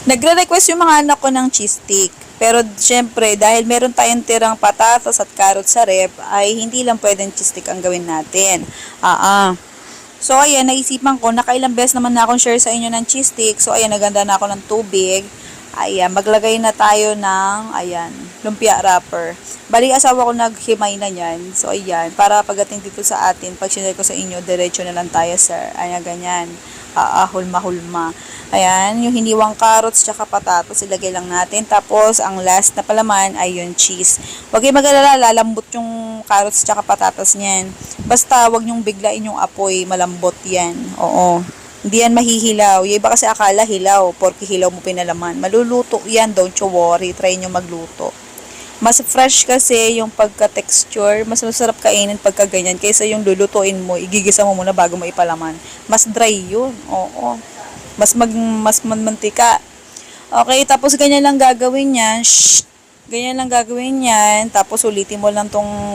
Nagre-request yung mga anak ko ng cheese stick. Pero syempre, dahil meron tayong tirang patatas at carrots sa rep, ay hindi lang pwedeng cheese stick ang gawin natin. So, ayan, naisipan ko, nakailang beses naman na akong share sa inyo ng cheese stick. So, ayan, naganda na ako ng tubig. Ayan, maglagay na tayo ng, ayan, lumpia wrapper. Bali, asawa ko naghimay na yan. So, ayan, para pagdating dito sa atin, pag sinare ko sa inyo, diretso na lang tayo, sir. Ayan, ganyan. Hulma-hulma. Ayan, yung hiniwang carrots tsaka patatas, ilagay lang natin. Tapos, ang last na palaman ay yung cheese. Huwag kayo mag-alala, lalambot yung carrots tsaka patatas niyan. Basta, wag nyong biglain yung apoy, malambot yan. Oo. Hindi yan mahihilaw. Yung iba kasi akala hilaw, porque hilaw mo pinalaman. Maluluto yan, don't you worry. Try nyo magluto. Mas fresh kasi yung pagka-texture, mas masarap kainin pagka ganyan, kaysa yung lulutuin mo, igigisa mo muna bago mo ipalaman. Mas dry yun. Oo. Mas mantika. Okay, tapos ganyan lang gagawin yan. Shh. Ganyan lang gagawin yan. Tapos ulitin mo lang tong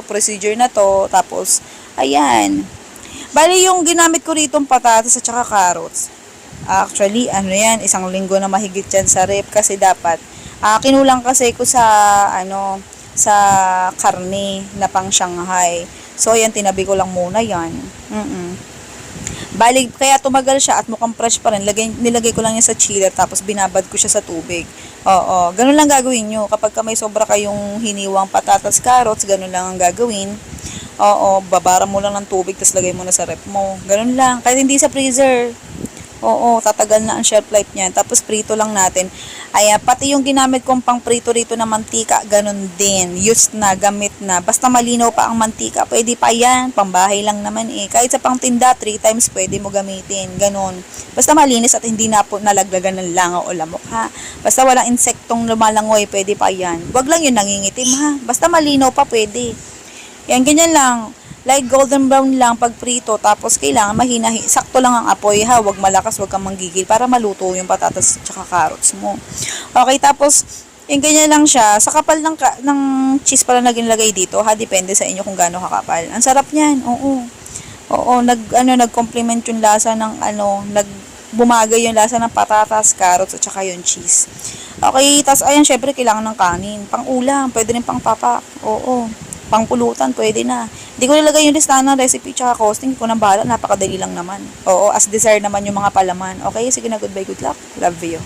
procedure na to. Tapos, ayan. Bali yung ginamit ko rito patatas at saka carrots. Actually, yan, 1 linggo na mahigit yan sa rep kasi dapat kinulang kasi ko sa sa karne na pang Shanghai. So, ayan, tinabi ko lang muna yan. Bali, kaya tumagal siya at mukhang fresh pa rin. Nilagay ko lang yan sa chiller tapos binabad ko siya sa tubig. Oo, ganun lang gagawin nyo. Kapag may sobra kayong hiniwang patatas, carrots, ganun lang ang gagawin. Oo, babara mo lang ng tubig tapos lagay mo na sa rep mo. Ganun lang. Kahit hindi sa freezer. Oo, tatagal na ang shelf life niyan. Tapos prito lang natin. Ayan, pati yung ginamit kong pang prito rito na mantika, ganun din. Used na, gamit na. Basta malinaw pa ang mantika, pwede pa yan. Pambahay lang naman eh. Kahit sa pang tinda, 3 times pwede mo gamitin. Ganun. Basta malinis at hindi na po nalaglagan ng langaw o lamok, ha. Basta walang insektong lumalangoy, pwede pa yan. Wag lang yun nangingitim, ha. Basta malinaw pa, pwede. Yan, ganyan lang. Like golden brown lang pag prito, tapos kailangan mahina, sakto lang ang apoy, ha, wag malakas, wag kang manggigil para maluto yung patatas at carrots mo. Okay, tapos yung ganyan lang siya, sa kapal ng cheese pala na ginlagay dito, ha, depende sa inyo kung gaano kakapal. Ang sarap niyan. Oo. Oo, nag-complement yung lasa ng bumagay yung lasa ng patatas, carrots at saka yung cheese. Okay, tapos ayan, syempre kailangan ng kanin, pang ulam, pwede rin pang papa. Oo. Pangpulutan, pwede na. Hindi ko nilagay yung listahan ng recipe tsaka costing. Hindi ko nang bahala. Napakadali lang naman. Oo, as dessert naman yung mga palaman. Okay, sige na. Goodbye, good luck. Love you.